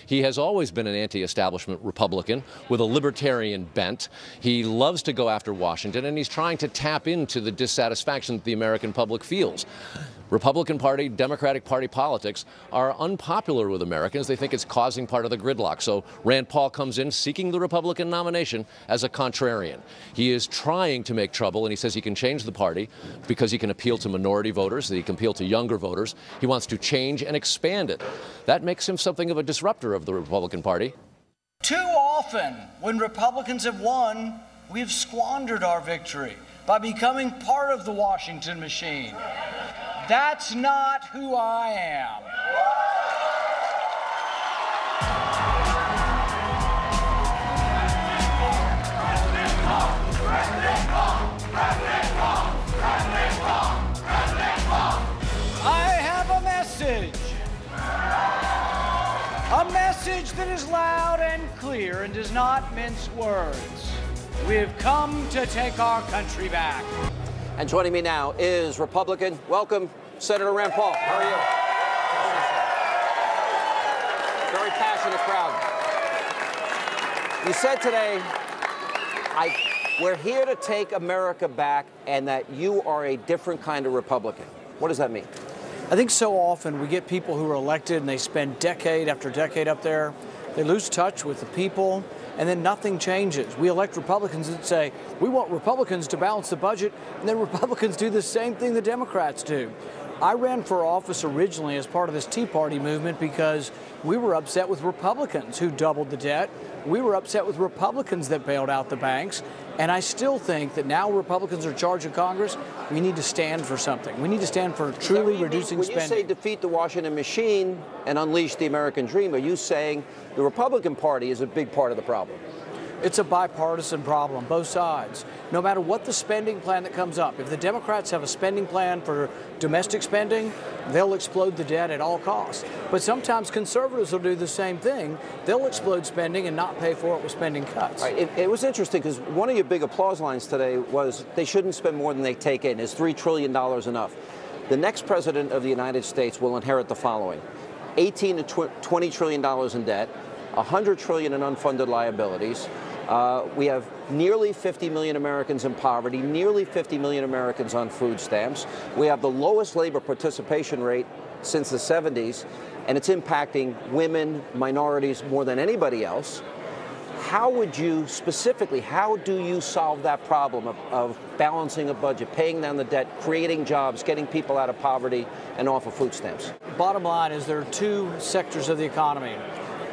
He has always been an anti-establishment Republican with a libertarian bent. He loves to go after Washington, and he's trying to tap into the dissatisfaction that the American public feels. Republican Party, Democratic Party politics are unpopular with Americans. They think it's causing part of the gridlock. So Rand Paul comes in seeking the Republican nomination as a contrarian. He is trying to make trouble, and he says he can change the party because he can appeal to minority voters, that he can appeal to younger voters. He wants to change and expand it. That makes him something of a disruptor of the Republican Party. Too often, when Republicans have won, we've squandered our victory by becoming part of the Washington machine. That's not who I am. I have a message. A message that is loud and clear and does not mince words. We have come to take our country back. And joining me now is Republican. Welcome, Senator Rand Paul. How are you? Very passionate crowd. You said today, we're here to take America back, and that you are a different kind of Republican. What does that mean? I think so often we get people who are elected and they spend decade after decade up there. They lose touch with the people, and then nothing changes. We elect Republicans that say, we want Republicans to balance the budget, and then Republicans do the same thing the Democrats do. I ran for office originally as part of this Tea Party movement because we were upset with Republicans who doubled the debt. We were upset with Republicans that bailed out the banks. And I still think that now Republicans are in charge of Congress, we need to stand for something. We need to stand for truly reducing spending. When you say defeat the Washington machine and unleash the American dream, are you saying the Republican Party is a big part of the problem? It's a bipartisan problem, both sides. No matter what the spending plan that comes up, if the Democrats have a spending plan for domestic spending, they'll explode the debt at all costs. But sometimes conservatives will do the same thing. They'll explode spending and not pay for it with spending cuts. Right. It was interesting because one of your big applause lines today was they shouldn't spend more than they take in. Is $3 trillion enough? The next president of the United States will inherit the following: $18 to $20 trillion in debt, $100 trillion in unfunded liabilities. We have nearly 50 million Americans in poverty, nearly 50 million Americans on food stamps. We have the lowest labor participation rate since the 70s, and it's impacting women, minorities more than anybody else. How would you specifically, how do you solve that problem of balancing a budget, paying down the debt, creating jobs, getting people out of poverty and off of food stamps? Bottom line is there are two sectors of the economy.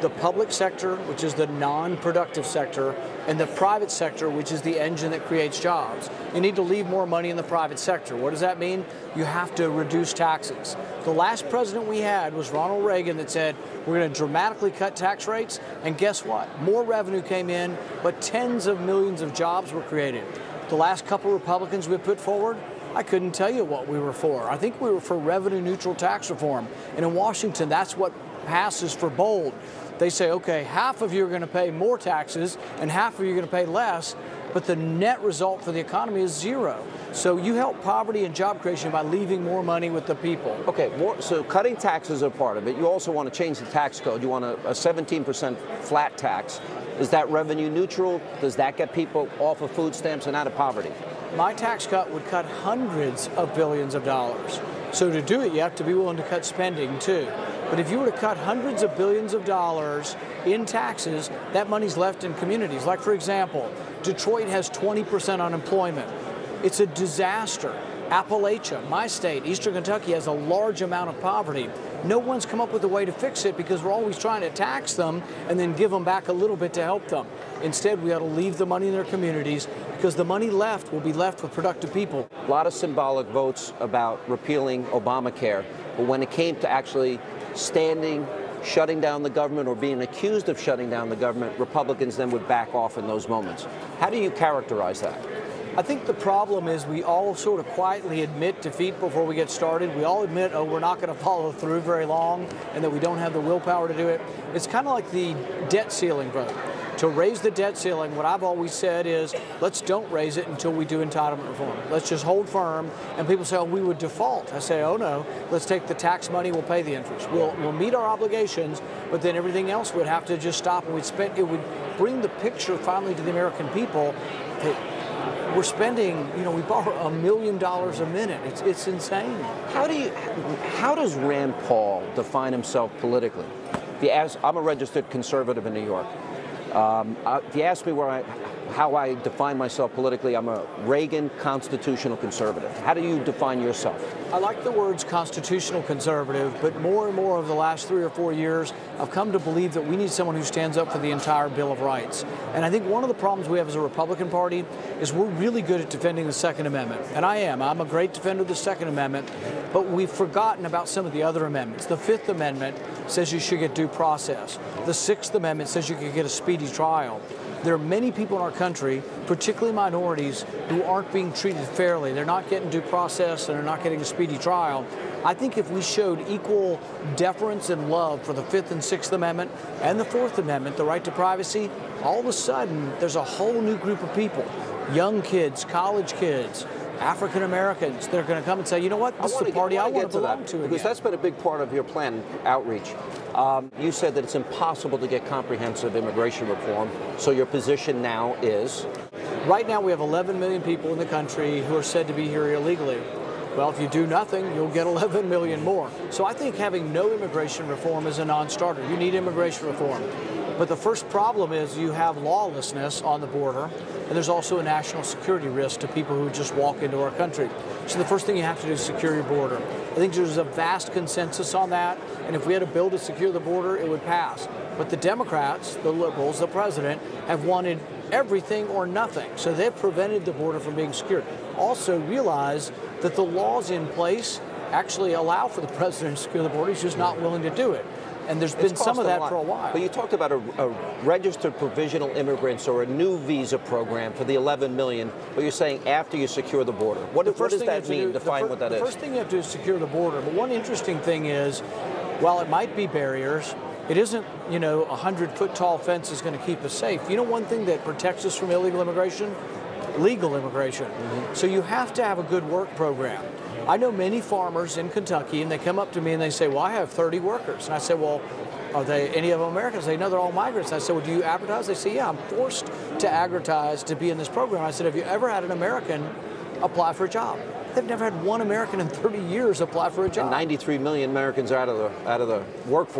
The public sector, which is the non-productive sector, and the private sector, which is the engine that creates jobs. You need to leave more money in the private sector. What does that mean? You have to reduce taxes. The last president we had was Ronald Reagan that said, we're going to dramatically cut tax rates, and guess what? More revenue came in, but tens of millions of jobs were created. The last couple Republicans we put forward, I couldn't tell you what we were for. I think we were for revenue-neutral tax reform. And in Washington, that's what passes for bold. They say, okay, half of you are going to pay more taxes and half of you are going to pay less, but the net result for the economy is zero. So you help poverty and job creation by leaving more money with the people. Okay, so cutting taxes are part of it. You also want to change the tax code. You want a 17% flat tax. Is that revenue neutral? Does that get people off of food stamps and out of poverty? My tax cut would cut hundreds of billions of dollars. So to do it, you have to be willing to cut spending too. But if you were to cut hundreds of billions of dollars in taxes, that money's left in communities. Like, for example, Detroit has 20% unemployment. It's a disaster. Appalachia, my state, Eastern Kentucky, has a large amount of poverty. No one's come up with a way to fix it because we're always trying to tax them and then give them back a little bit to help them. Instead, we ought to leave the money in their communities because the money left will be left with productive people. A lot of symbolic votes about repealing Obamacare, but when it came to actually standing, shutting down the government, or being accused of shutting down the government, Republicans then would back off in those moments. How do you characterize that? I think the problem is we all sort of quietly admit defeat before we get started. We all admit, oh, we're not going to follow through very long and that we don't have the willpower to do it. It's kind of like the debt ceiling vote. To raise the debt ceiling, what I've always said is, let's don't raise it until we do entitlement reform. Let's just hold firm. And people say, oh, we would default. I say, oh no, let's take the tax money, we'll pay the interest. We'll meet our obligations, but then everything else would have to just stop, and it would bring the picture finally to the American people that we're spending, we borrow $1 million a minute. It's insane. How does Rand Paul define himself politically? I'm a registered conservative in New York. If you ask me how I define myself politically, I'm a Reagan constitutional conservative. How do you define yourself? I like the words constitutional conservative, but more and more over the last 3 or 4 years, I've come to believe that we need someone who stands up for the entire Bill of Rights. And I think one of the problems we have as a Republican Party is we're really good at defending the Second Amendment. And I am. I'm a great defender of the Second Amendment, but we've forgotten about some of the other amendments. The Fifth Amendment says you should get due process. The Sixth Amendment says you could get a speedy trial. There are many people in our country, particularly minorities, who aren't being treated fairly. They're not getting due process and they're not getting a speedy trial. I think if we showed equal deference and love for the Fifth and Sixth Amendment and the Fourth Amendment, the right to privacy, all of a sudden there's a whole new group of people, young kids, college kids, African Americans, they're going to come and say, you know what, this is the party I want to belong to again. Because that's been a big part of your plan, outreach. You said that it's impossible to get comprehensive immigration reform, so your position now is? Right now we have 11 million people in the country who are said to be here illegally. Well, if you do nothing, you'll get 11 million more. So I think having no immigration reform is a non-starter. You need immigration reform. But the first problem is you have lawlessness on the border, and there's also a national security risk to people who just walk into our country. So the first thing you have to do is secure your border. I think there's a vast consensus on that, and if we had a bill to secure the border, it would pass. But the Democrats, the liberals, the president, have wanted everything or nothing. So they've prevented the border from being secured. Also realize that the laws in place actually allow for the president to secure the border. He's just not willing to do it. And there's been some of that for a while. But you talked about a registered provisional immigrants or a new visa program for the 11 million, but you're saying after you secure the border. What does that mean? Define what that is. The first thing you have to do is secure the border. But one interesting thing is, while it might be barriers, it isn't, a 100-foot tall fence is going to keep us safe. You know one thing that protects us from illegal immigration? Legal immigration. Mm-hmm. So you have to have a good work program. I know many farmers in Kentucky, and they come up to me and they say, well, I have 30 workers. And I say, well, are they any of them Americans? They say, no, they're all migrants. And I said, well, do you advertise? They say, yeah, I'm forced to advertise to be in this program. I said, have you ever had an American apply for a job? They've never had one American in 30 years apply for a job. And 93 million Americans are out of the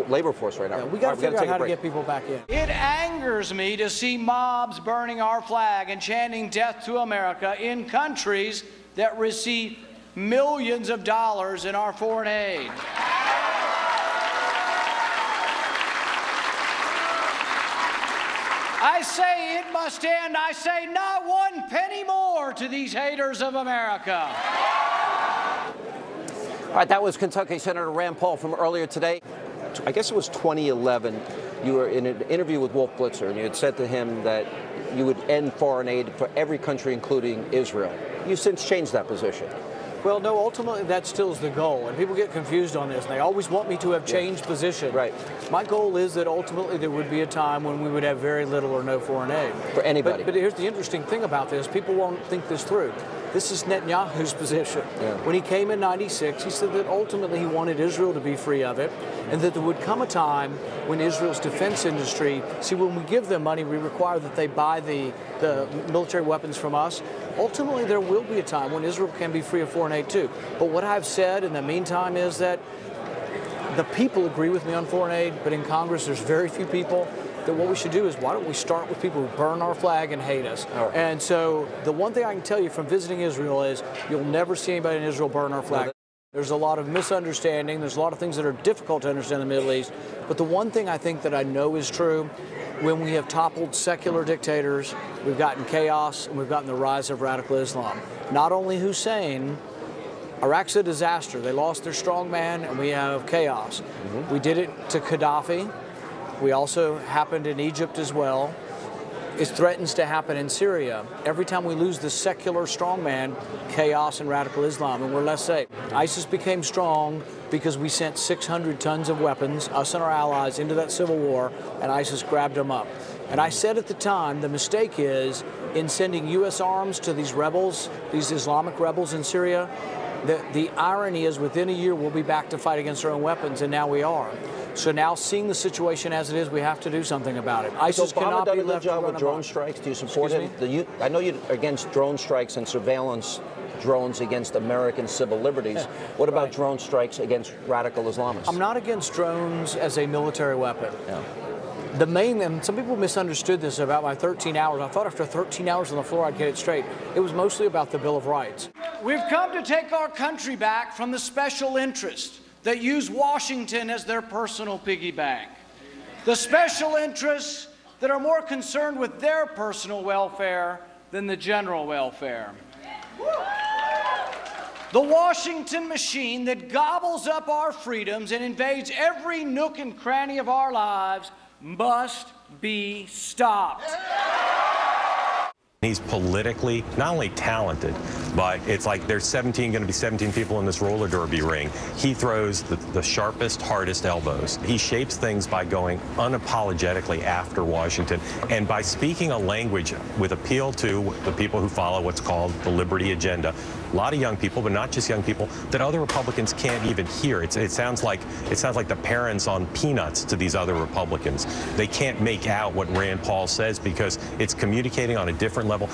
labor force right now. Yeah, we got to figure out how to get people back in. It angers me to see mobs burning our flag and chanting death to America in countries that receive millions of dollars in our foreign aid. I say it must end. I say not one penny more to these haters of America. All right, that was Kentucky Senator Rand Paul from earlier today. I guess it was 2011. You were in an interview with Wolf Blitzer, and you had said to him that you would end foreign aid for every country, including Israel. You've since changed that position. Well, no, ultimately that still is the goal, and people get confused on this. They always want me to have changed position. Right. My goal is that ultimately there would be a time when we would have very little or no foreign aid. For anybody. But here's the interesting thing about this. People won't think this through. This is Netanyahu's position. Yeah. When he came in '96, he said that ultimately he wanted Israel to be free of it, and that there would come a time when Israel's defense industry, see, when we give them money, we require that they buy the military weapons from us. Ultimately, there will be a time when Israel can be free of foreign aid too. But what I've said in the meantime is that the people agree with me on foreign aid, but in Congress there's very few people. That what we should do is, why don't we start with people who burn our flag and hate us? Right. And so the one thing I can tell you from visiting Israel is you'll never see anybody in Israel burn our flag. There's a lot of misunderstanding. There's a lot of things that are difficult to understand in the Middle East. But the one thing I think that I know is true, when we have toppled secular dictators, we've gotten chaos and we've gotten the rise of radical Islam. Not only Hussein, Iraq's a disaster. They lost their strong man and we have chaos. Mm-hmm. We did it to Gaddafi. We also happened in Egypt as well. It threatens to happen in Syria. Every time we lose the secular strongman, chaos and radical Islam, and we're less safe. ISIS became strong because we sent 600 tons of weapons, us and our allies, into that civil war, and ISIS grabbed them up. And I said at the time, the mistake is in sending U.S. arms to these rebels, these Islamic rebels in Syria, the irony is within a year we'll be back to fight against our own weapons, and now we are. So now, seeing the situation as it is, we have to do something about it. ISIS cannot be left to run amok. Obama done a good job with drone strikes. Do you support him? I know you're against drone strikes and surveillance drones against American civil liberties. What about drone strikes against radical Islamists? I'm not against drones as a military weapon. Yeah. The main, and some people misunderstood this about my 13 hours. I thought after 13 hours on the floor I'd get it straight. It was mostly about the Bill of Rights. We've come to take our country back from the special interests that use Washington as their personal piggy bank. The special interests that are more concerned with their personal welfare than the general welfare. The Washington machine that gobbles up our freedoms and invades every nook and cranny of our lives must be stopped. He's politically not only talented, but it's like there's going to be 17 people in this roller derby ring. He throws the sharpest, hardest elbows. He shapes things by going unapologetically after Washington and by speaking a language with appeal to the people who follow what's called the liberty agenda. A lot of young people, but not just young people, that other Republicans can't even hear. It sounds like the parents on Peanuts to these other Republicans. They can't make out what Rand Paul says because it's communicating on a different level.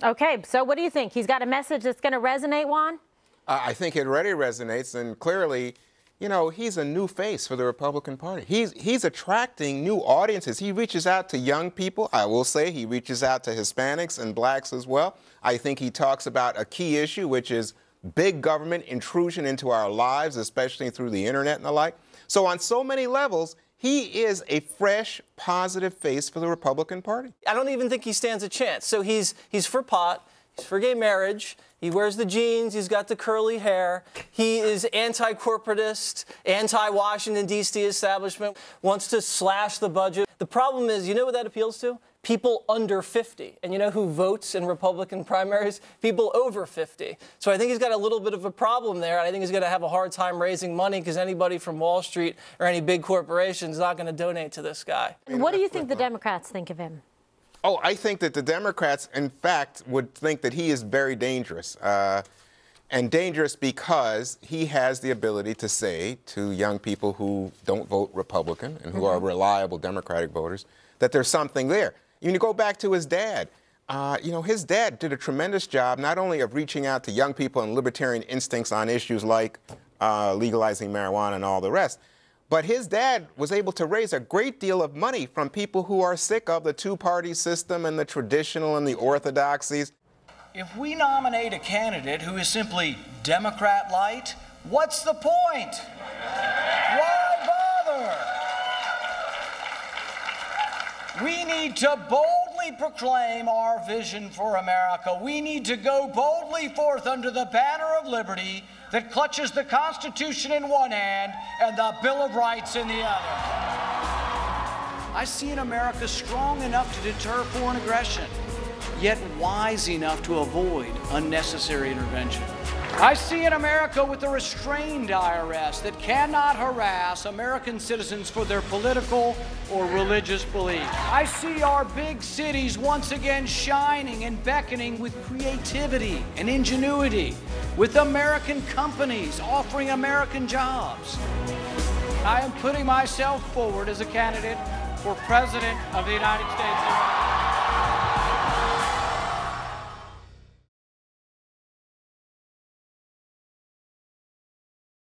Okay, so what do you think? He's got a message that's going to resonate, Juan? I think it already resonates, and clearly, you know, he's a new face for the Republican Party. He's attracting new audiences. He reaches out to young people. I will say he reaches out to Hispanics and blacks as well. I think he talks about a key issue, which is big government intrusion into our lives, especially through the internet and the like. So on so many levels, he is a fresh, positive face for the Republican Party. I don't even think he stands a chance. So he's for pot, he's for gay marriage, he wears the jeans, he's got the curly hair, he is anti-corporatist, anti-Washington, D.C. establishment, wants to slash the budget. The problem is, you know what that appeals to? People under 50. And you know who votes in Republican primaries? People over 50. So I think he's got a little bit of a problem there. I think he's going to have a hard time raising money because anybody from Wall Street or any big corporation is not going to donate to this guy. What do you think the Democrats think of him? Oh, I think that the Democrats, in fact, would think that he is very dangerous. And dangerous because he has the ability to say to young people who don't vote Republican and who are reliable Democratic voters that there's something there. You go back to his dad. You know, his dad did a tremendous job not only of reaching out to young people and libertarian instincts on issues like legalizing marijuana and all the rest, but his dad was able to raise a great deal of money from people who are sick of the two-party system and the traditional and the orthodoxies. If we nominate a candidate who is simply Democrat light, what's the point? Why bother? We need to boldly proclaim our vision for America. We need to go boldly forth under the banner of liberty that clutches the Constitution in one hand and the Bill of Rights in the other. I see an America strong enough to deter foreign aggression, yet wise enough to avoid unnecessary intervention. I see an America with a restrained IRS that cannot harass American citizens for their political or religious beliefs. I see our big cities once again shining and beckoning with creativity and ingenuity, with American companies offering American jobs. I am putting myself forward as a candidate for President of the United States of America.